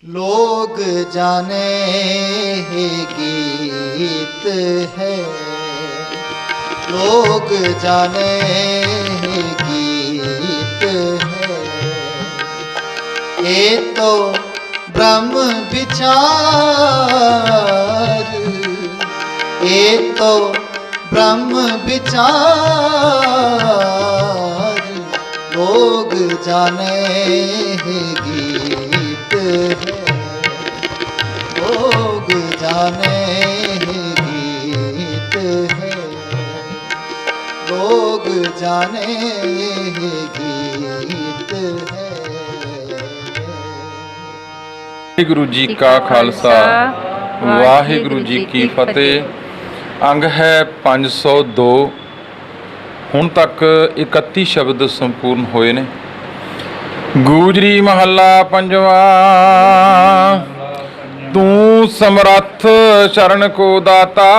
लोग जाने ही गीत है, लोग जाने ही गीत है। ये तो ब्रह्म विचार, ये तो ब्रह्म विचार। लोग जाने ही गीत है, लोग जाने ही गीत है, लोग जाने ही गीत है। ਵਾਹਿਗੁਰੂ ਜੀ ਕਾ ਖਾਲਸਾ ਵਾਹਿਗੁਰੂ ਜੀ ਕੀ ਫਤਿਹ। ਅੰਗ ਹੈ 502। ਹੁਣ ਤੱਕ 31 ਸ਼ਬਦ ਸੰਪੂਰਨ ਹੋਏ ਨੇ। ਗੂਜਰੀ ਮਹੱਲਾ ਪੰਜਵਾ। ਤੂੰ ਸਮਰੱਥ ਸ਼ਰਨ ਕੋ ਦਾਤਾ,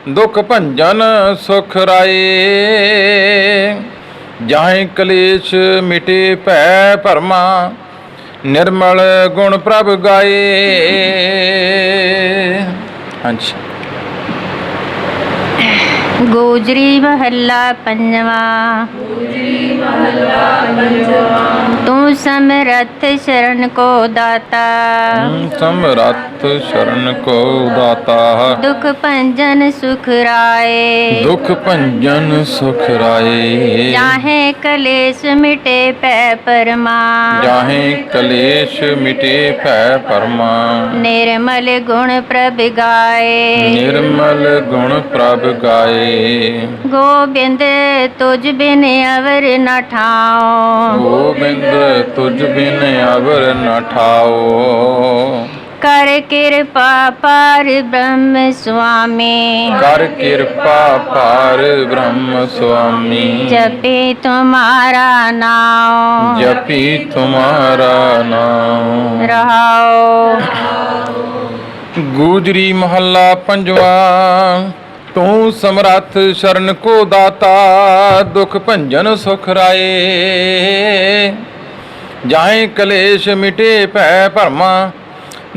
ਦੁਖ ਭੰਜਨ ਸੁਖ ਰਾਏ। ਜਾਹੇ ਕਲੇਸ਼ ਮਿਟੇ ਭੈ ਭਰਮਾ, निर्मल गुण प्रभ गाए। अच्छा, गोजरी महला पंजवा। तू समरथ शरण को दाता, समरथ शरण को दाता। दुख भंजन सुख राए, दुख भंजन सुख राए। जाहे कलेश मिटे पै परमा, जाहे कलेश मिटे भै परमा। निर्मल गुण प्रभ गाए, निर्मल गुण प्रभ गाए। गोबिंद तुझ बिन अवर न ठाओ, गोबिंद तुझ बिन अवर न ठाओ। कर कृपा पार ब्रह्म स्वामी, कर कृपा पार ब्रह्म स्वामी। जपे तुम्हारा नाम, जपी तुम्हारा नाम। रहाओ। गूजरी महला पंजवा। तू समरथ शरण को दाता, दुख भंजन सुख राए। जाहे कलेश मिटे भै भरमा,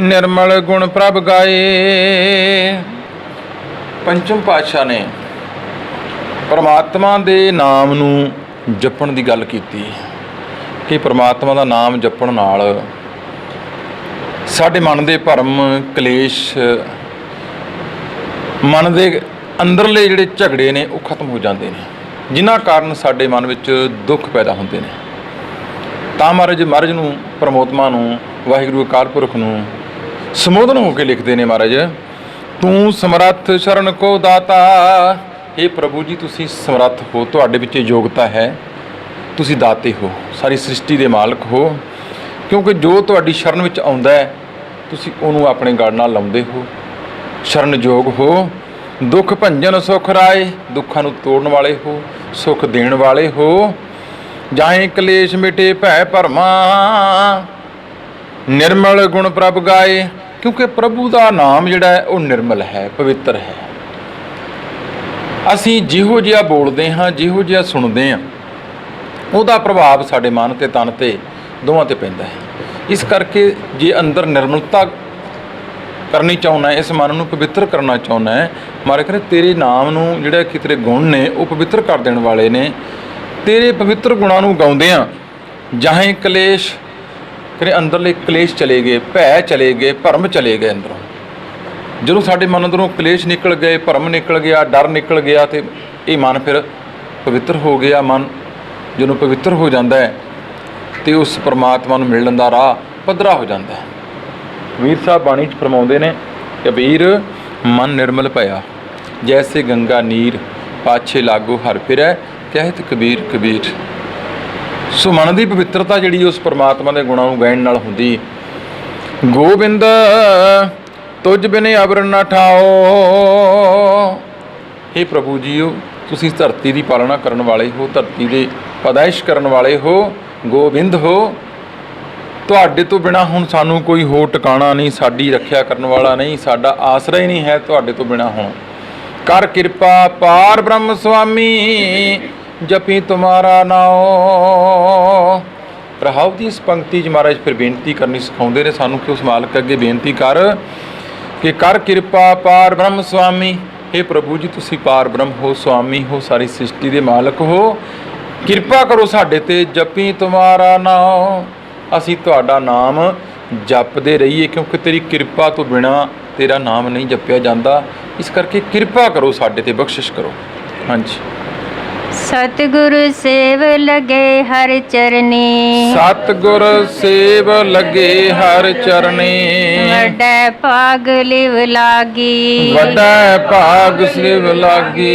निर्मल गुण प्रभ गाए। पंचम पातशाह ने परमात्मा ਦੇ ਨਾਮ ਨੂੰ ਜਪਣ ਦੀ ਗੱਲ ਕੀਤੀ ਕਿ ਪ੍ਰਮਾਤਮਾ ਦਾ ਨਾਮ ਜਪਣ ਨਾਲ ਸਾਡੇ ਮਨ ਦੇ ਭਰਮ ਕਲੇਸ਼, ਮਨ ਦੇ ਅੰਦਰਲੇ ਜਿਹੜੇ ਝਗੜੇ ਨੇ ਉਹ ਖਤਮ ਹੋ ਜਾਂਦੇ ਨੇ, ਜਿਨ੍ਹਾਂ ਕਾਰਨ ਸਾਡੇ ਮਨ ਵਿੱਚ ਦੁੱਖ ਪੈਦਾ ਹੁੰਦੇ ਨੇ। ਤਾਂ ਮਹਾਰਾਜ ਨੂੰ, ਪਰਮਾਤਮਾ ਨੂੰ, ਵਾਹਿਗੁਰੂ ਅਕਾਲ ਪੁਰਖ ਨੂੰ ਸੰਬੋਧਨ ਹੋ ਕੇ ਲਿਖਦੇ ਨੇ ਮਹਾਰਾਜ, ਤੂੰ ਸਮਰੱਥ ਸ਼ਰਨ ਕੋ ਦਾਤਾ। ਇਹ ਪ੍ਰਭੂ ਜੀ ਤੁਸੀਂ ਸਮਰੱਥ ਹੋ, ਤੁਹਾਡੇ ਵਿੱਚ ਯੋਗਤਾ ਹੈ, ਤੁਸੀਂ ਦਾਤੇ ਹੋ, ਸਾਰੀ ਸ੍ਰਿਸ਼ਟੀ ਦੇ ਮਾਲਕ ਹੋ। ਕਿਉਂਕਿ ਜੋ ਤੁਹਾਡੀ ਸ਼ਰਨ ਵਿੱਚ ਆਉਂਦਾ ਹੈ ਤੁਸੀਂ ਉਹਨੂੰ ਆਪਣੇ ਗੜ ਨਾਲ ਲਾਉਂਦੇ ਹੋ, ਸ਼ਰਨਯੋਗ ਹੋ। ਦੁੱਖ ਭੰਜਨ ਸੁਖ ਰਾਏ, ਦੁੱਖਾਂ ਨੂੰ ਤੋੜਨ ਵਾਲੇ ਹੋ, ਸੁੱਖ ਦੇਣ ਵਾਲੇ ਹੋ। ਜਾਹੇ ਕਲੇਸ਼ ਮਿਟੇ ਭੈ ਭਰਮਾ, ਨਿਰਮਲ ਗੁਣ ਪ੍ਰਭ ਗਾਏ। ਕਿਉਂਕਿ ਪ੍ਰਭੂ ਦਾ ਨਾਮ ਜਿਹੜਾ ਹੈ ਉਹ ਨਿਰਮਲ ਹੈ, ਪਵਿੱਤਰ ਹੈ। ਅਸੀਂ ਜਿਹੋ ਜਿਹਾ ਬੋਲਦੇ ਹਾਂ, ਜਿਹੋ ਜਿਹਾ ਸੁਣਦੇ ਹਾਂ, ਉਹਦਾ ਪ੍ਰਭਾਵ ਸਾਡੇ ਮਨ ਤੇ ਤਨ ਤੇ ਦੋਵਾਂ ਤੇ ਪੈਂਦਾ ਹੈ। ਇਸ ਕਰਕੇ ਜੇ ਅੰਦਰ ਨਿਰਮਲਤਾ ਕਰਨੀ ਚਾਹੁੰਦਾ ਹੈ, ਇਸ ਮਨ ਨੂੰ ਪਵਿੱਤਰ ਕਰਨਾ ਚਾਹੁੰਦਾ ਹੈ, ਮਹਾਰਾਜ ਕਹਿੰਦੇ ਤੇਰੇ ਨਾਮ ਨੂੰ ਜਿਹੜਾ ਕਿ ਤੇਰੇ ਗੁਣ ਨੇ ਉਹ ਪਵਿੱਤਰ ਕਰ ਦੇਣ ਵਾਲੇ ਨੇ। ਤੇਰੇ ਪਵਿੱਤਰ ਗੁਣਾਂ ਨੂੰ ਗਾਉਂਦਿਆਂ ਜਾਹੇ ਕਲੇਸ਼, ਤੇਰੇ ਅੰਦਰਲੇ ਕਲੇਸ਼ ਚਲੇ ਗਏ, ਭੈ ਚਲੇ ਗਏ, ਭਰਮ ਚਲੇ ਗਏ ਅੰਦਰੋਂ। ਜਦੋਂ ਸਾਡੇ ਮਨ ਅੰਦਰੋਂ ਕਲੇਸ਼ ਨਿਕਲ ਗਏ, ਭਰਮ ਨਿਕਲ ਗਿਆ, ਡਰ ਨਿਕਲ ਗਿਆ, ਤੇ ਇਹ ਮਨ ਫਿਰ ਪਵਿੱਤਰ ਹੋ ਗਿਆ। ਮਨ ਜਦੋਂ ਪਵਿੱਤਰ ਹੋ ਜਾਂਦਾ ਹੈ ਤੇ ਉਸ ਪਰਮਾਤਮਾ ਨੂੰ ਮਿਲਣ ਦਾ ਰਾਹ ਪੱਧਰਾ ਹੋ ਜਾਂਦਾ ਹੈ। ਕਬੀਰ ਸਾਹਿਬ ਬਾਣੀ 'ਚ ਫਰਮਾਉਂਦੇ ਨੇ, ਕਬੀਰ ਮਨ ਨਿਰਮਲ ਭਇਆ, ਜੈਸੇ ਗੰਗਾ ਨੀਰ ਪਾਛੇ ਲਾਗੋ ਹਰ ਫਿਰੈ, ਕਹਿਤ ਕਬੀਰ ਕਬੀਰ। ਸੋ ਮਨ ਦੀ ਪਵਿੱਤਰਤਾ ਜਿਹੜੀ ਉਸ ਪਰਮਾਤਮਾ ਦੇ ਗੁਣਾਂ ਨੂੰ ਗਾਇਣ ਨਾਲ ਹੁੰਦੀ। ਗੋਬਿੰਦ ਤੁਝ ਬਿਨ ਅਵਰ ਨ ਠਾਓ। हे ਪ੍ਰਭੂ ਜੀਓ, ਤੁਸੀਂ ਧਰਤੀ ਦੀ ਪਾਲਣਾ ਕਰਨ ਵਾਲੇ ਹੋ, ਧਰਤੀ ਦੇ ਪੈਦਾਇਸ਼ ਕਰਨ ਵਾਲੇ ਹੋ, ਗੋਬਿੰਦ ਹੋ। ਤੁਹਾਡੇ ਤੋਂ ਬਿਨਾਂ ਹੁਣ ਸਾਨੂੰ ਕੋਈ ਹੋਰ ਟਿਕਾਣਾ ਨਹੀਂ, ਸਾਡੀ ਰੱਖਿਆ ਕਰਨ ਵਾਲਾ ਨਹੀਂ, ਸਾਡਾ ਆਸਰਾ ਹੀ ਨਹੀਂ ਹੈ ਤੁਹਾਡੇ ਤੋਂ ਬਿਨਾਂ ਹੁਣ। ਕਰ ਕਿਰਪਾ ਪਾਰ ਬ੍ਰਹਮ ਸੁਆਮੀ, ਜਪੀ ਤੁਮਾਰਾ ਨਾਉ। ਰਹਾਉ ਦੀ ਇਸ ਪੰਕਤੀ 'ਚ ਮਹਾਰਾਜ ਫਿਰ ਬੇਨਤੀ ਕਰਨੀ ਸਿਖਾਉਂਦੇ ਨੇ ਸਾਨੂੰ ਕਿ ਉਸ ਮਾਲਕ ਅੱਗੇ ਬੇਨਤੀ ਕਰ ਕਿ ਕਰ ਕਿਰਪਾ ਪਾਰ ਬ੍ਰਹਮ ਸੁਆਮੀ। हे ਪ੍ਰਭੂ ਜੀ, ਤੁਸੀਂ ਪਾਰ ਬ੍ਰਹਮ ਹੋ, ਸੁਆਮੀ ਹੋ, ਸਾਰੀ ਸ੍ਰਿਸ਼ਟੀ ਦੇ ਮਾਲਕ ਹੋ, ਕਿਰਪਾ ਕਰੋ ਸਾਡੇ ਤੇ। ਜਪੀ ਤੁਮਾਰਾ ਨਾਮ, ਅਸੀਂ ਤੁਹਾਡਾ ਨਾਮ ਜਪਦੇ ਰਹੀਏ, ਕਿਉਂਕਿ ਤੇਰੀ ਕਿਰਪਾ ਤੋਂ ਬਿਨਾ ਤੇਰਾ ਨਾਮ ਨਹੀਂ ਜਪਿਆ ਜਾਂਦਾ। ਇਸ ਕਰਕੇ ਕਿਰਪਾ ਕਰੋ ਸਾਡੇ ਤੇ, ਬਖਸ਼ਿਸ਼ ਕਰੋ। ਹਾਂਜੀ। सतगुरु सेव लगे हर चरनी, सतगुर सेव लगे हर चरनी, वड्डे भाग लिव लागी, वड्डा भाग सिव लागी।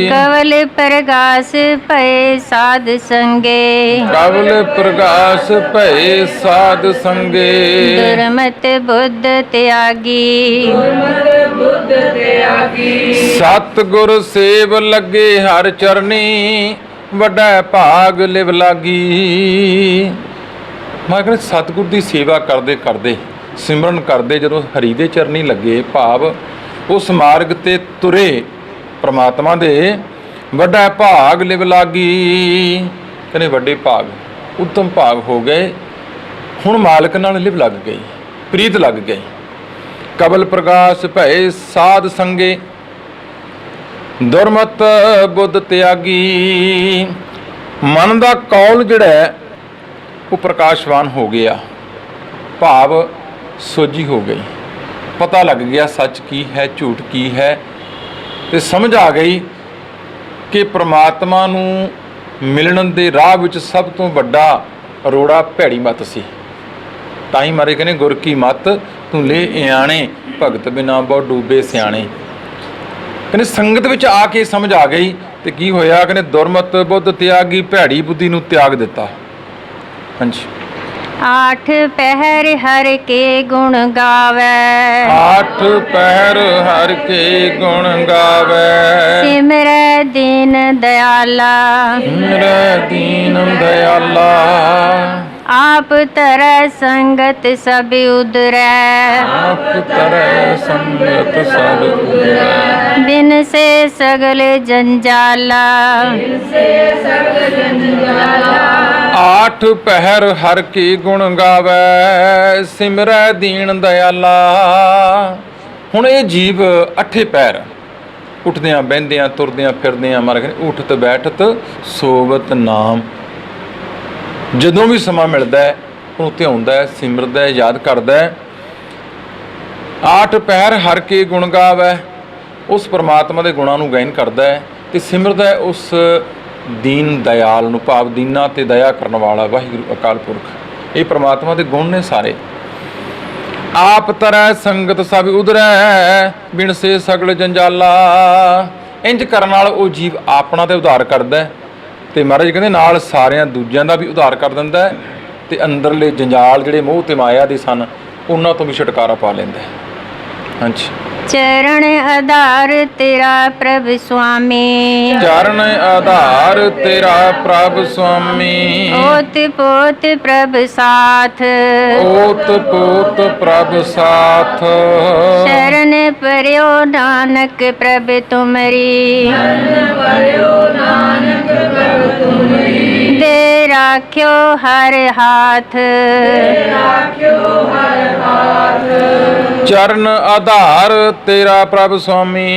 कवल प्रगास भय साध संगे, कवल प्रगास भय साध संगे। दुर्मत बुद्ध त्यागी, सतगुर सेव लगे हर चरनी, ਵੱਡਾ ਭਾਗ ਲਿਵ ਲਾਗੀ। ਮੈਂ ਕਹਿੰਦਾ ਸਤਿਗੁਰ ਦੀ ਸੇਵਾ ਕਰਦੇ ਕਰਦੇ, ਸਿਮਰਨ ਕਰਦੇ ਜਦੋਂ ਹਰੀ ਦੇ ਚਰਨੀ ਲੱਗੇ, ਭਾਵ ਉਸ ਮਾਰਗ ਤੇ ਤੁਰੇ ਪ੍ਰਮਾਤਮਾ ਦੇ, ਵੱਡਾ ਭਾਗ ਲਿਵ ਲਾਗੀ। ਕਹਿੰਦੇ ਵੱਡੇ ਭਾਗ, ਉੱਤਮ ਭਾਗ ਹੋ ਗਏ। ਹੁਣ ਮਾਲਕ ਨਾਲ ਲਿਵ ਲੱਗ ਗਈ, ਪ੍ਰੀਤ ਲੱਗ ਗਈ। ਕਬਲ ਪ੍ਰਗਾਸ ਭਏ ਸਾਧ ਸੰਗੇ, ਦੁਰਮਤ ਬੁੱਧ ਤਿਆਗੀ। ਮਨ ਦਾ ਕੌਲ ਜਿਹੜਾ ਹੈ ਉਹ ਪ੍ਰਕਾਸ਼ਵਾਨ ਹੋ ਗਿਆ, ਭਾਵ ਸੋਝੀ ਹੋ ਗਈ, ਪਤਾ ਲੱਗ ਗਿਆ ਸੱਚ ਕੀ ਹੈ, ਝੂਠ ਕੀ ਹੈ, ਤੇ ਸਮਝ ਆ ਗਈ ਕਿ ਪ੍ਰਮਾਤਮਾ ਨੂੰ ਮਿਲਣ ਦੇ ਰਾਹ ਵਿੱਚ ਸਭ ਤੋਂ ਵੱਡਾ ਅਰੋੜਾ ਭੈੜੀ ਮੱਤ ਸੀ। ਤਾਂ ਹੀ ਮਾਰੇ ਕਹਿੰਦੇ ਗੁਰ ਕੀ ਮੱਤ ਤੂੰ ਲੈ ਇਆਣੇ, ਭਗਤ ਬਿਨਾ ਬਹੁ ਡੂਬੇ ਸਿਆਣੇ। ਕਹਿੰਦੇ ਸੰਗਤ ਵਿੱਚ ਆ ਕੇ ਸਮਝ ਆ ਗਈ ਤੇ ਕੀ ਹੋਇਆ? ਕਹਿੰਦੇ ਦੁਰਮਤ ਬੁੱਧ ਤਿਆਗੀ, ਭੈੜੀ ਬੁੱਧੀ ਨੂੰ ਤਿਆਗ ਦਿੱਤਾ। ਹਾਂਜੀ। आठ पहर हर के गुण गावे, आठ पहर हर के गुण गावे, सिमरै दीन दयाला, सिमरै दीन दयाला। आप तरह संगत सब उदरै, आप तरह संगत सब उदरै, बिन से सगल जंजाला, आठ पहर हर के गुण गावे, सिमरै दीन दयाला। ਹੁਣ ਇਹ ਜੀਵ ਅੱਠੇ ਪੈਰ, ਉੱਠਦਿਆਂ ਬਹਿੰਦਿਆਂ ਤੁਰਦਿਆਂ ਫਿਰਦਿਆਂ, ਮਾਰਾ ਕਹਿੰਦੇ ਉਠਤ ਬੈਠਤ ਸੋਵਤ ਨਾਮ, ਜਦੋਂ ਵੀ ਸਮਾਂ ਮਿਲਦਾ ਹੈ ਉਹਨੂੰ ਧਿਆਉਂਦਾ ਹੈ, ਸਿਮਰਦਾ ਹੈ, ਯਾਦ ਕਰਦਾ ਹੈ। ਆਠ ਪਹਿਰ ਹਰ ਕੇ ਗੁਣ ਗਾਵੈ, ਉਸ ਪਰਮਾਤਮਾ ਦੇ ਗੁਣਾਂ ਨੂੰ ਗਾਇਨ ਕਰਦਾ ਹੈ ਤੇ ਸਿਮਰਦਾ ਹੈ ਉਸ ਦੀਨ ਦਇਆਲ ਨੂੰ, ਭਾਵ ਦੀਨਾਂ ਤੇ ਦਇਆ ਕਰਨ ਵਾਲਾ ਵਾਹਿਗੁਰੂ ਅਕਾਲ ਪੁਰਖ। ਇਹ ਪਰਮਾਤਮਾ ਦੇ ਗੁਣ ਨੇ ਸਾਰੇ। ਆਪ ਤਰੈ ਸੰਗਤ ਸਭ ਉਧਰੈ, ਬਿਨ ਸੇ ਸਗਲ ਜੰਜਾਲਾ। ਇੰਜ ਕਰਨ ਨਾਲ ਉਹ ਜੀਵ ਆਪਣਾ ਤੇ ਉਧਾਰ ਕਰਦਾ ਤੇ ਮਹਾਰਾਜ ਕਹਿੰਦੇ ਨਾਲ ਸਾਰਿਆਂ ਦੂਜਿਆਂ ਦਾ ਵੀ ਉਧਾਰ ਕਰ ਦਿੰਦਾ ਹੈ ਤੇ ਅੰਦਰਲੇ ਜੰਜਾਲ ਜਿਹੜੇ ਮੋਹ ਤੇ ਮਾਇਆ ਦੇ ਸਨ ਉਹਨਾਂ ਤੋਂ ਵੀ ਛੁਟਕਾਰਾ ਪਾ ਲੈਂਦਾ ਹੈ। ਹਾਂਜੀ। चरण आधार तेरा प्रभु स्वामी, चरण आधार तेरा प्रभु स्वामी, ओत पोत प्रभु साथ, ओत पोत प्रभु साथ। शरण पर्यो नानक प्रभु तुमरी, दे राख्यो हर हाथ, चरण आधार तेरा प्रभु स्वामी,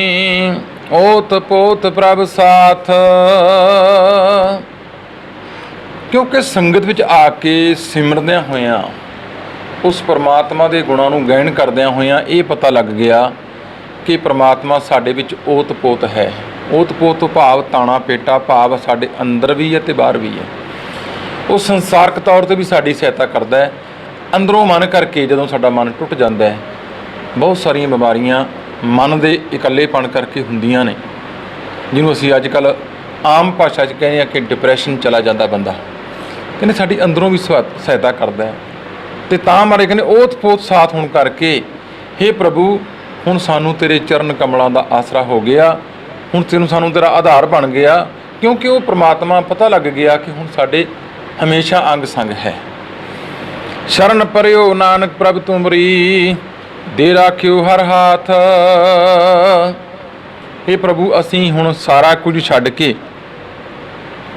ओत पोत प्रभु साथ। ਕਿਉਂਕਿ ਸੰਗਤ ਵਿੱਚ ਆ ਕੇ ਸਿਮਰਦਿਆਂ ਹੋਇਆਂ, ਉਸ ਪਰਮਾਤਮਾ ਦੇ ਗੁਣਾਂ ਨੂੰ ਗਾਇਨ ਕਰਦਿਆਂ ਹੋਇਆਂ ਇਹ ਪਤਾ ਲੱਗ ਗਿਆ ਕਿ ਪਰਮਾਤਮਾ ਸਾਡੇ ਵਿੱਚ ਓਤ ਪੋਤ ਹੈ। ਓਤ ਪੋਤ ਤੋਂ ਭਾਵ ਤਾਣਾ ਪੇਟਾ, ਭਾਵ ਸਾਡੇ ਅੰਦਰ ਵੀ ਹੈ ਤੇ ਬਾਹਰ ਵੀ ਹੈ। ਉਹ ਸੰਸਾਰਕ ਤੌਰ ਤੇ ਵੀ ਸਾਡੀ ਸਹਾਇਤਾ ਕਰਦਾ ਹੈ। ਅੰਦਰੋਂ ਮਨ ਕਰਕੇ ਜਦੋਂ ਸਾਡਾ ਮਨ ਟੁੱਟ ਜਾਂਦਾ ਹੈ, ਬਹੁਤ ਸਾਰੀਆਂ ਬਿਮਾਰੀਆਂ ਮਨ ਦੇ ਇਕੱਲੇਪਣ ਕਰਕੇ ਹੁੰਦੀਆਂ ਨੇ, ਜਿਹਨੂੰ ਅਸੀਂ ਅੱਜ ਕੱਲ੍ਹ ਆਮ ਭਾਸ਼ਾ 'ਚ ਕਹਿੰਦੇ ਹਾਂ ਕਿ ਡਿਪਰੈਸ਼ਨ ਚਲਾ ਜਾਂਦਾ ਬੰਦਾ। ਕਹਿੰਦੇ ਸਾਡੀ ਅੰਦਰੋਂ ਵੀ ਸਹਾਇਤਾ ਕਰਦਾ ਹੈ ਤੇ ਤਾਂ ਮਾਰੇ ਕਹਿੰਦੇ ਓਤ ਪੋਤ ਸਾਥ ਹੋਣ ਕਰਕੇ हे ਪ੍ਰਭੂ ਹੁਣ ਸਾਨੂੰ ਤੇਰੇ ਚਰਨ ਕਮਲਾਂ ਦਾ ਆਸਰਾ ਹੋ ਗਿਆ, ਹੁਣ ਤੈਨੂੰ ਸਾਨੂੰ ਤੇਰਾ ਆਧਾਰ ਬਣ ਗਿਆ, ਕਿਉਂਕਿ ਉਹ ਪ੍ਰਮਾਤਮਾ ਪਤਾ ਲੱਗ ਗਿਆ ਕਿ ਹੁਣ ਸਾਡੇ ਹਮੇਸ਼ਾ ਅੰਗ ਸੰਗ ਹੈ। ਸ਼ਰਨ ਪਰਿਓ ਨਾਨਕ ਪ੍ਰਭ ਤੁਮਰੀ, ਦੇ ਰਾਖਿਓ ਹਰ ਹਾਥ। ਇਹ ਪ੍ਰਭੂ ਅਸੀਂ ਹੁਣ ਸਾਰਾ ਕੁਝ ਛੱਡ ਕੇ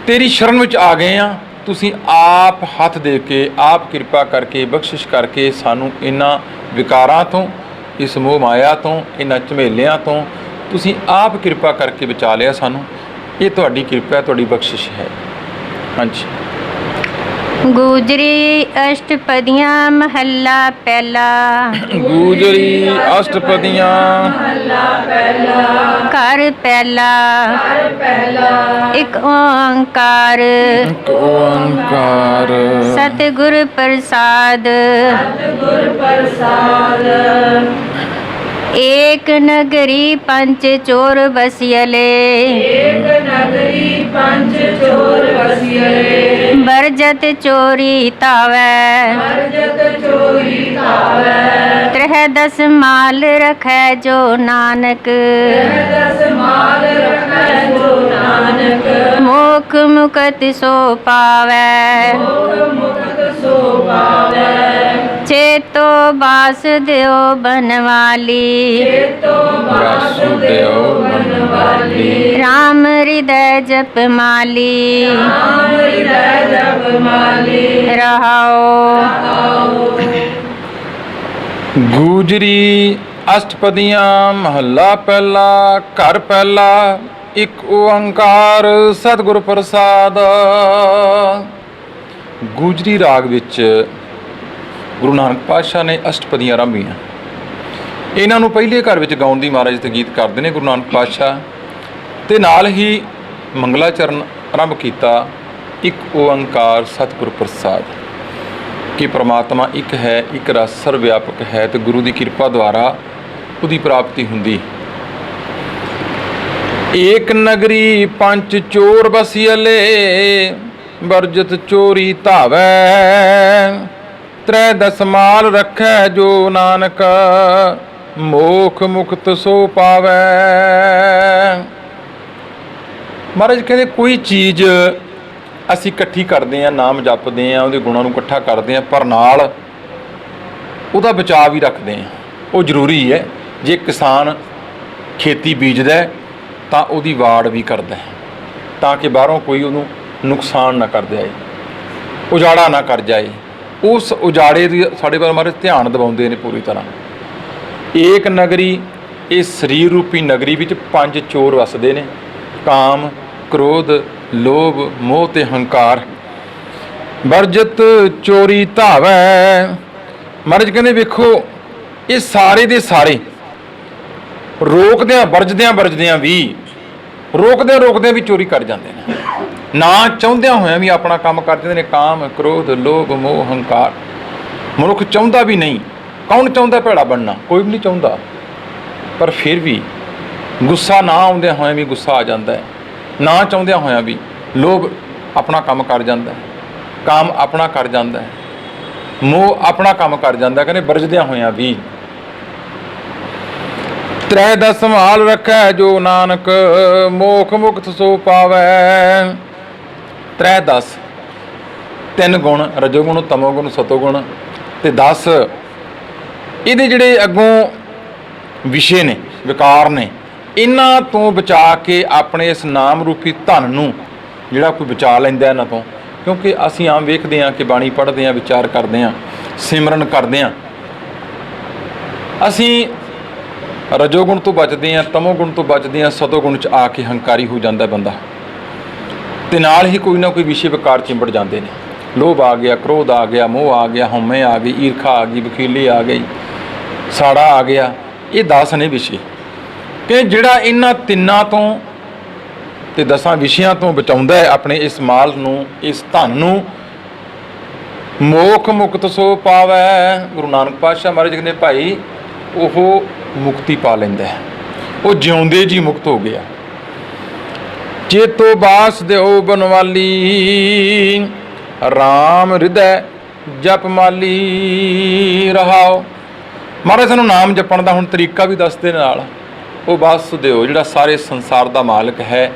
ਤੇਰੀ ਸ਼ਰਨ ਵਿੱਚ ਆ ਗਏ ਹਾਂ ਤੁਸੀਂ ਆਪ ਹੱਥ ਦੇ ਕੇ, ਆਪ ਕਿਰਪਾ ਕਰਕੇ, ਬਖਸ਼ਿਸ਼ ਕਰਕੇ ਸਾਨੂੰ ਇਹਨਾਂ ਵਿਕਾਰਾਂ ਤੋਂ, ਇਸ ਮੋਹ ਮਾਇਆ ਤੋਂ, ਇਹਨਾਂ ਝਮੇਲਿਆਂ ਤੋਂ ਤੁਸੀਂ ਆਪ ਕਿਰਪਾ ਕਰਕੇ ਬਚਾ ਲਿਆ ਸਾਨੂੰ। ਇਹ ਤੁਹਾਡੀ ਕਿਰਪਾ, ਤੁਹਾਡੀ ਬਖਸ਼ਿਸ਼ ਹੈ। ਹਾਂਜੀ। ਗੂਜਰੀ ਅਸ਼ਟਪਦੀਆਂ ਮਹੱਲਾ ਪਹਿਲਾ। ਗੂਜਰੀ ਅਸ਼ਟਪਦੀਆਂ ਘਰ ਪਹਿਲਾ। ਇੱਕ ਓੰਕਾਰ। ਇੱਕ ਓੰਕਾਰ ਸਤਿਗੁਰ ਪ੍ਰਸਾਦ। ਏਕ ਨਗਰੀ ਪੰਚ ਚੋਰ ਬਸਿਅਲੇ। ਬਰਜਤ ਚੋਰੀ ਧਾਵੈ। ਤ੍ਰਹਿ ਦਸ ਮਾਲ ਰਖੈ ਜੋ ਨਾਨਕ। ਮੋਖ ਮੁਕਤ ਸੋ ਪਾਵੈ। ਚੇਤੋ ਬਾਸ ਦਿਓ ਬਨਵਾਲੀ। ਵਾਸੁਦੇਵ ਬਨਵਾਲੀ। ਰਾਮ ਹਿਰਦੈ ਜਪ ਮਾਲੀ। ਰਹਾਉ। ਗੂਜਰੀ ਅਸ਼ਟਪਦੀਆਂ ਮਹੱਲਾ ਪਹਿਲਾ। ਘਰ ਪਹਿਲਾ। ਇੱਕ ਓੰਕਾਰ ਸਤਿਗੁਰ ਪ੍ਰਸਾਦ। ਗੂਜਰੀ ਰਾਗ ਵਿੱਚ ਗੁਰੂ ਨਾਨਕ ਪਾਤਸ਼ਾਹ ਨੇ ਅਸ਼ਟਪਦੀਆਂ ਆਰੰਭੀਆਂ। ਇਹਨਾਂ ਨੂੰ ਪਹਿਲੇ ਘਰ ਵਿੱਚ ਗਾਉਣ ਦੀ ਮਹਾਰਾਜ ਤੇ ਗੀਤ ਕਰਦੇ ਨੇ ਗੁਰੂ ਨਾਨਕ ਪਾਤਸ਼ਾਹ, ਤੇ ਨਾਲ ਹੀ ਮੰਗਲਾਚਰਨ ਆਰੰਭ ਕੀਤਾ। ਇੱਕ ਓੰਕਾਰ ਸਤਿਗੁਰ ਪ੍ਰਸਾਦ ਕਿ ਪ੍ਰਮਾਤਮਾ ਇੱਕ ਹੈ, ਇੱਕ ਰਸ ਸਰਵ ਵਿਆਪਕ ਹੈ ਤੇ ਗੁਰੂ ਦੀ ਕਿਰਪਾ ਦੁਆਰਾ ਉਹਦੀ ਪ੍ਰਾਪਤੀ ਹੁੰਦੀ। ਏਕ ਨਗਰੀ ਪੰਚ ਚੋਰ ਬਸਿਅਲੇ। ਬਰਜਤ ਚੋਰੀ ਧਾਵੈ। ਤ੍ਰੈ ਦਸ ਮਾਲ ਰੱਖੈ ਜੋ ਨਾਨਕ। ਮੋਖ ਮੁਕਤ ਸੋ ਪਾਵੈ। ਮਹਾਰਾਜ ਕਹਿੰਦੇ ਕੋਈ ਚੀਜ਼ ਅਸੀਂ ਇਕੱਠੀ ਕਰਦੇ ਹਾਂ, ਨਾਮ ਜਪਦੇ ਹਾਂ, ਉਹਦੇ ਗੁਣਾਂ ਨੂੰ ਇਕੱਠਾ ਕਰਦੇ ਹਾਂ, ਪਰ ਨਾਲ ਉਹਦਾ ਬਚਾਅ ਵੀ ਰੱਖਦੇ ਹਾਂ। ਉਹ ਜ਼ਰੂਰੀ ਹੈ। ਜੇ ਕਿਸਾਨ ਖੇਤੀ ਬੀਜਦਾ ਤਾਂ ਉਹਦੀ ਵਾੜ ਵੀ ਕਰਦਾ ਹੈ, ਤਾਂ ਕਿ ਬਾਹਰੋਂ ਕੋਈ ਉਹਨੂੰ ਨੁਕਸਾਨ ਨਾ ਕਰ ਜਾਏ, ਉਜਾੜਾ ਨਾ ਕਰ ਜਾਏ। ਉਸ ਉਜਾੜੇ ਦੀ ਸਾਡੇ ਵੱਲ ਮਹਾਰਾਜ ਧਿਆਨ ਦਿਵਾਉਂਦੇ ਨੇ ਪੂਰੀ ਤਰ੍ਹਾਂ। ਏਕ ਨਗਰੀ, ਇਹ ਸਰੀਰ ਰੂਪੀ ਨਗਰੀ ਵਿੱਚ ਪੰਜ ਚੋਰ ਵਸਦੇ ਨੇ। ਕਾਮ, ਕ੍ਰੋਧ, ਲੋਭ, ਮੋਹ ਤੇ ਹੰਕਾਰ। ਬਰਜਤ ਚੋਰੀ ਧਾਵੈ। ਮਹਾਰਾਜ ਕਹਿੰਦੇ ਵੇਖੋ, ਇਹ ਸਾਰੇ ਦੇ ਸਾਰੇ ਰੋਕਦਿਆਂ ਵਰਜਦਿਆਂ ਵੀ, ਰੋਕਦਿਆਂ ਵੀ ਚੋਰੀ ਕਰ ਜਾਂਦੇ ਨੇ। ਨਾ ਚਾਹੁੰਦਿਆਂ ਹੋਇਆਂ ਵੀ ਆਪਣਾ ਕੰਮ ਕਰ ਜਾਂਦੇ ਨੇ। ਕਾਮ, ਕ੍ਰੋਧ, ਲੋਭ, ਮੋਹ, ਹੰਕਾਰ। ਮਨੁੱਖ ਚਾਹੁੰਦਾ ਵੀ ਨਹੀਂ। ਕੌਣ ਚਾਹੁੰਦਾ ਭੈੜਾ ਬਣਨਾ? ਕੋਈ ਵੀ ਨਹੀਂ ਚਾਹੁੰਦਾ, ਪਰ ਫਿਰ ਵੀ ਗੁੱਸਾ ਨਾ ਆਉਂਦਿਆਂ ਹੋਇਆਂ ਵੀ ਗੁੱਸਾ ਆ ਜਾਂਦਾ ਹੈ। ਨਾ ਚਾਹੁੰਦਿਆਂ ਹੋਇਆਂ ਵੀ ਲੋਭ ਆਪਣਾ ਕੰਮ ਕਰ ਜਾਂਦਾ ਹੈ, ਕਾਮ ਆਪਣਾ ਕਰ ਜਾਂਦਾ ਹੈ, ਮੋਹ ਆਪਣਾ ਕੰਮ ਕਰ ਜਾਂਦਾ। ਕਹਿੰਦੇ ਵਰਜਦਿਆਂ ਹੋਇਆਂ ਵੀ। ਤ੍ਰੈ ਦਸ ਮਾਲ ਰੱਖੈ ਜੋ ਨਾਨਕ। ਮੋਖ ਮੁਕਤ ਸੋ ਪਾਵੈ। ਤ੍ਰੈ ਦਸ, ਤਿੰਨ ਗੁਣ, ਰਜੋਗੁਣ, ਤਮੋਗੁਣ, ਸਤੋਗੁਣ, ਤੇ 10 ਇਹਦੇ ਜਿਹੜੇ ਅੱਗੋਂ ਵਿਸ਼ੇ ਨੇ, ਵਿਕਾਰ ਨੇ, ਇਹਨਾਂ ਤੋਂ ਬਚਾ ਕੇ ਆਪਣੇ ਇਸ ਨਾਮ ਰੂਪੀ ਧਨ ਨੂੰ ਜਿਹੜਾ ਕੋਈ ਬਚਾ ਲੈਂਦਾ ਇਹਨਾਂ ਤੋਂ। ਕਿਉਂਕਿ ਅਸੀਂ ਆਮ ਵੇਖਦੇ ਹਾਂ ਕਿ ਬਾਣੀ ਪੜ੍ਹਦੇ ਹਾਂ, ਵਿਚਾਰ ਕਰਦੇ ਹਾਂ, ਸਿਮਰਨ ਕਰਦੇ ਹਾਂ, ਅਸੀਂ ਰਜੋਗੁਣ ਤੋਂ ਬਚਦੇ ਹਾਂ, ਤਮੋਗੁਣ ਤੋਂ ਬਚਦੇ ਹਾਂ, ਸਤੋਗੁਣ 'ਚ ਆ ਕੇ ਹੰਕਾਰੀ ਹੋ ਜਾਂਦਾ ਬੰਦਾ, ਤੇ ਨਾਲ ਹੀ ਕੋਈ ਨਾ ਕੋਈ ਵਿਸ਼ੇ ਵਿਕਾਰ ਚਿੰਬੜ ਜਾਂਦੇ ਨੇ। ਲੋਭ ਆ ਗਿਆ, ਕ੍ਰੋਧ ਆ ਗਿਆ, ਮੋਹ ਆ ਗਿਆ, ਹਉਮੈ ਆ ਗਈ, ਈਰਖਾ ਆ ਗਈ, ਵਕੀਲੀ ਆ ਗਈ, ਸਾੜਾ ਆ ਗਿਆ। ਇਹ 10 ਨੇ ਵਿਸ਼ੇ ਕਿ ਜਿਹੜਾ ਇਹਨਾਂ ਤਿੰਨਾਂ ਤੋਂ ਤੇ 10 ਵਿਸ਼ਿਆਂ ਤੋਂ ਬਚਾਉਂਦਾ ਹੈ ਆਪਣੇ ਇਸ ਮਾਲ ਨੂੰ, ਇਸ ਧਨ ਨੂੰ। ਮੋਖ ਮੁਕਤ ਸੋ ਪਾਵੈ। ਗੁਰੂ ਨਾਨਕ ਪਾਤਸ਼ਾਹ ਮਹਾਰਾਜ ਕਹਿੰਦੇ ਭਾਈ ਉਹ ਮੁਕਤੀ ਪਾ ਲੈਂਦਾ ਹੈ, ਉਹ ਜਿਉਂਦੇ ਜੀ ਮੁਕਤ ਹੋ ਗਿਆ। ਚੇਤੋ ਬਾਸ ਦਿਓ ਬਨਵਾਲੀ। ਰਾਮ ਹਿਰਦੈ ਜਪ ਮਾਲੀ। ਰਹਾਓ। ਮਹਾਰਾਜ ਸਾਨੂੰ ਨਾਮ ਜਪਣ ਦਾ ਹੁਣ ਤਰੀਕਾ ਵੀ ਦੱਸਦੇ ਨਾਲ। ਉਹ ਵਾਸੁਦੇਵ ਜਿਹੜਾ ਸਾਰੇ ਸੰਸਾਰ ਦਾ ਮਾਲਕ ਹੈ।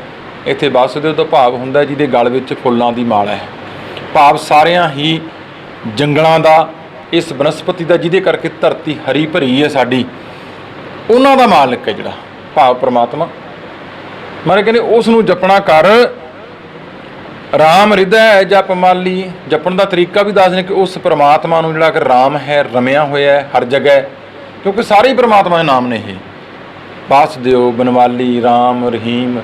ਇੱਥੇ ਵਾਸੁਦੇਵ ਦਾ ਭਾਵ ਹੁੰਦਾ ਜਿਹਦੇ ਗਲ ਵਿੱਚ ਫੁੱਲਾਂ ਦੀ ਮਾਲਾ ਹੈ, ਭਾਵ ਸਾਰਿਆਂ ਹੀ ਜੰਗਲਾਂ ਦਾ, ਇਸ ਬਨਸਪਤੀ ਦਾ, ਜਿਹਦੇ ਕਰਕੇ ਧਰਤੀ ਹਰੀ ਭਰੀ ਹੈ ਸਾਡੀ, ਉਹਨਾਂ ਦਾ ਮਾਲਕ ਹੈ ਜਿਹੜਾ ਭਾਵ ਪ੍ਰਮਾਤਮਾ। ਮਹਾਰਾਜ ਕਹਿੰਦੇ ਉਸ ਨੂੰ ਜਪਣਾ ਕਰ। ਰਾਮ ਹਿਰਦੈ ਜਪ ਮਾਲੀ, ਜਪਣ ਦਾ ਤਰੀਕਾ ਵੀ ਦੱਸਦੇ ਨੇ ਕਿ ਉਸ ਪ੍ਰਮਾਤਮਾ ਨੂੰ ਜਿਹੜਾ ਕਿ ਰਾਮ ਹੈ ਰਮਿਆ ਹੋਇਆ ਹੈ ਹਰ ਜਗ੍ਹਾ, ਕਿਉਂਕਿ ਸਾਰੇ ਹੀ ਪ੍ਰਮਾਤਮਾ ਦੇ ਨਾਮ ਨੇ ਇਹ, ਵਾਸੁਦੇਵ, ਬਨਵਾਲੀ, ਰਾਮ, ਰਹੀਮ।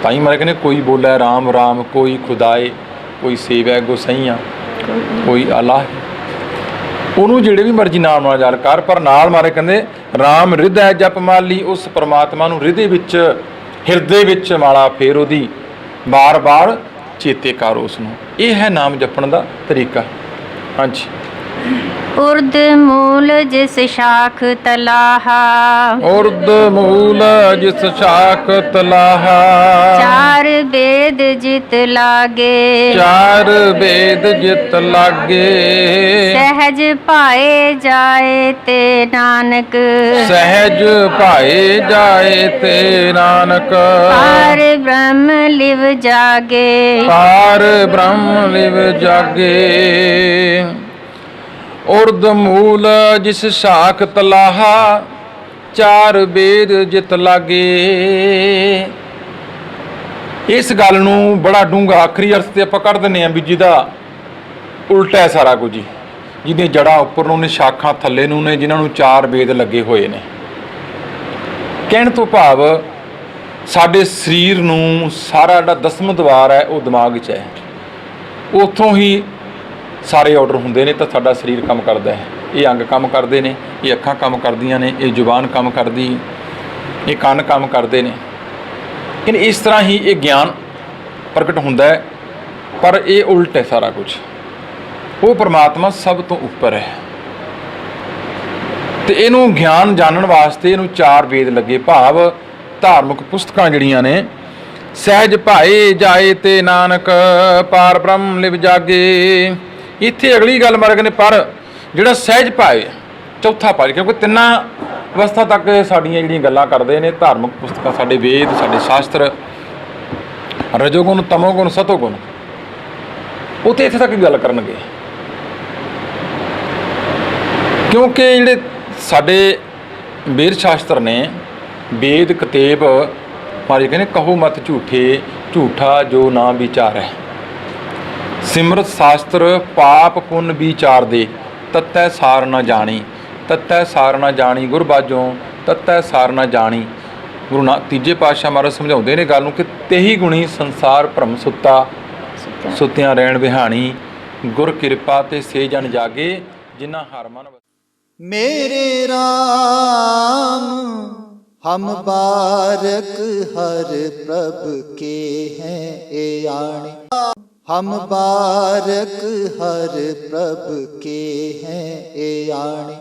ਤਾਂ ਹੀ ਮਾਰੇ ਕਹਿੰਦੇ ਕੋਈ ਬੋਲੇ ਰਾਮ ਰਾਮ, ਕੋਈ ਖੁਦਾਏ, ਕੋਈ ਸੇਵੈ ਗੋਸਈਆਂ, ਕੋਈ ਅਲਾਹ। ਉਹਨੂੰ ਜਿਹੜੇ ਵੀ ਮਰਜ਼ੀ ਨਾਮ ਨਾਲ ਯਾਦ ਕਰ, ਪਰ ਨਾਲ ਮਾਰੇ ਕਹਿੰਦੇ ਰਾਮ ਹਿਰਦੈ ਜਪ ਮਾਲੀ, ਉਸ ਪ੍ਰਮਾਤਮਾ ਨੂੰ ਹਿਰਦੇ ਵਿੱਚ ਮਾਲਾ ਫੇਰ ਉਹਦੀ, ਬਾਰ-ਬਾਰ ਚੇਤੇ ਕਰ ਉਸ ਨੂੰ। ਇਹ ਹੈ ਨਾਮ ਜਪਣ ਦਾ ਤਰੀਕਾ। ਹਾਂਜੀ। ਉਰਦ ਮੂਲ ਜਿਸ ਸ਼ਾਖ ਤਲਾਹਾ, ਉਰਦ ਮੂਲ ਜਿਸ ਸ਼ਾਖ ਤਲਾਹਾ, ਚਾਰ ਵੇਦ ਜਿਤ ਲਾਗੇ, ਚਾਰ ਵੇਦ ਜਿਤ ਲਾਗੇ, ਸਹਿਜ ਭਾਏ ਜਾਏ ਤੇ ਨਾਨਕ, ਸਹਿਜ ਭਾਏ ਜਾਏ ਤੇ ਨਾਨਕ, ਪਾਰ ਬ੍ਰਹਮ ਲਿਵ ਜਾਗੇ, ਪਾਰ ਬ੍ਰਹਮ ਲਿਵ ਜਾਗੇ। ਉਰਦ ਮੂਲ ਜਿਸ ਸ਼ਾਖ ਤਲਾਹਾ, ਚਾਰ ਵੇਦ ਜਿਤ ਲਾਗੇ। ਇਸ ਗੱਲ ਨੂੰ ਬੜਾ ਡੂੰਘਾ ਆਖਰੀ ਅਰਥ ਤੇ ਆਪਾਂ ਕੱਢ ਦਿੰਦੇ ਹਾਂ ਵੀ ਜਿਹਦਾ ਉਲਟਾ ਹੈ ਸਾਰਾ ਕੁਝ ਹੀ, ਜਿਹਦੀਆਂ ਜੜ੍ਹਾਂ ਉੱਪਰ ਨੂੰ ਨੇ, ਸ਼ਾਖਾਂ ਥੱਲੇ ਨੂੰ ਨੇ, ਜਿਨ੍ਹਾਂ ਨੂੰ ਚਾਰ ਵੇਦ ਲੱਗੇ ਹੋਏ ਨੇ। ਕਹਿਣ ਤੋਂ ਭਾਵ ਸਾਡੇ ਸਰੀਰ ਨੂੰ ਸਾਰਾ ਜਿਹੜਾ ਦਸਮ ਦੁਆਰ ਹੈ ਉਹ ਦਿਮਾਗ 'ਚ ਹੈ, ਉੱਥੋਂ ਹੀ ਸਾਰੇ ਆਰਡਰ ਹੁੰਦੇ ਨੇ ਤਾਂ ਸਾਡਾ ਸਰੀਰ ਕੰਮ ਕਰਦਾ ਹੈ। ਇਹ ਅੰਗ ਕੰਮ ਕਰਦੇ ਨੇ, ਇਹ ਅੱਖਾਂ ਕੰਮ ਕਰਦੀਆਂ ਨੇ, ਇਹ ਜ਼ੁਬਾਨ ਕੰਮ ਕਰਦੀ, ਇਹ ਕੰਨ ਕੰਮ ਕਰਦੇ ਨੇ। ਲੇਕਿਨ ਇਸ ਤਰ੍ਹਾਂ ਹੀ ਇਹ ਗਿਆਨ ਪ੍ਰਗਟ ਹੁੰਦਾ ਹੈ, ਪਰ ਇਹ ਉਲਟ ਹੈ ਸਾਰਾ ਕੁਝ। ਉਹ ਪਰਮਾਤਮਾ ਸਭ ਤੋਂ ਉੱਪਰ ਹੈ ਤੇ ਇਹਨੂੰ ਗਿਆਨ ਜਾਣਨ ਵਾਸਤੇ ਇਹਨੂੰ ਚਾਰ ਵੇਦ ਲੱਗੇ, ਭਾਵ ਧਾਰਮਿਕ ਪੁਸਤਕਾਂ ਜਿਹੜੀਆਂ ਨੇ। ਸਹਿਜ ਭਾਏ ਜਾਏ ਤੇ ਨਾਨਕ, ਪਾਰ ਬ੍ਰਹਮ ਲਿਵ ਜਾਗੇ। ਇੱਥੇ ਅਗਲੀ ਗੱਲ ਮਾਰੇ ਕਹਿੰਦੇ ਪਰ ਜਿਹੜਾ ਸਹਿਜ ਭਾਏ, ਚੌਥਾ ਭਾਜ, ਕਿਉਂਕਿ ਤਿੰਨਾਂ ਅਵਸਥਾ ਤੱਕ ਸਾਡੀਆਂ ਜਿਹੜੀਆਂ ਗੱਲਾਂ ਕਰਦੇ ਨੇ ਧਾਰਮਿਕ ਪੁਸਤਕਾਂ, ਸਾਡੇ ਵੇਦ, ਸਾਡੇ ਸ਼ਾਸਤਰ, ਰਜੋਗੁਣ, ਤਮੋਗੁਣ, ਸਤੋਗੁਣ, ਉੱਥੇ ਇੱਥੇ ਤੱਕ ਹੀ ਗੱਲ ਕਰਨਗੇ। ਕਿਉਂਕਿ ਜਿਹੜੇ ਸਾਡੇ ਵੇਦ ਸ਼ਾਸਤਰ ਨੇ, ਵੇਦ ਕਤੇਬ ਮਾਰੇ ਕਹਿੰਦੇ ਕਹੋ ਮਤ ਝੂਠੇ, ਝੂਠਾ ਜੋ ਨਾ ਵਿਚਾਰੈ। ਸਿਮਰਤ ਸ਼ਾਸਤਰ ਪਾਪ ਪੁੰਨ ਵਿਚਾਰ ਦੇ, ਤਤੈ ਸਾਰ ਨਾ ਜਾਣੀ, ਤਤੈ ਸਾਰ ਨਾ ਜਾਣੀ ਗੁਰ ਬਾਝੋਂ, ਤਤੈ ਸਾਰ ਨਾ ਜਾਣੀ। ਗੁਰੂ ਤੀਜੇ ਪਾਤਸ਼ਾਹ ਮਹਾਰਾਜ ਸਮਝਾਉਂਦੇ ਨੇ ਗੱਲ ਨੂੰ ਕਿ ਤੇਹੀ ਗੁਣੀ ਸੰਸਾਰ ਭਰਮ ਸੁੱਤਾ, ਸੁੱਤਿਆਂ ਰਹਿਣ ਵਿਹਾਣੀ, ਗੁਰ ਕਿਰਪਾ ਤੇ ਸੇ ਜਨ ਜਾਗੇ, ਜਿਨ੍ਹਾਂ ਹਰ ਮਨ। मेरे राम हम बारक हर प्रभ के हैं ए आणे, हम बारक हर प्रभ के हैं ए आणे।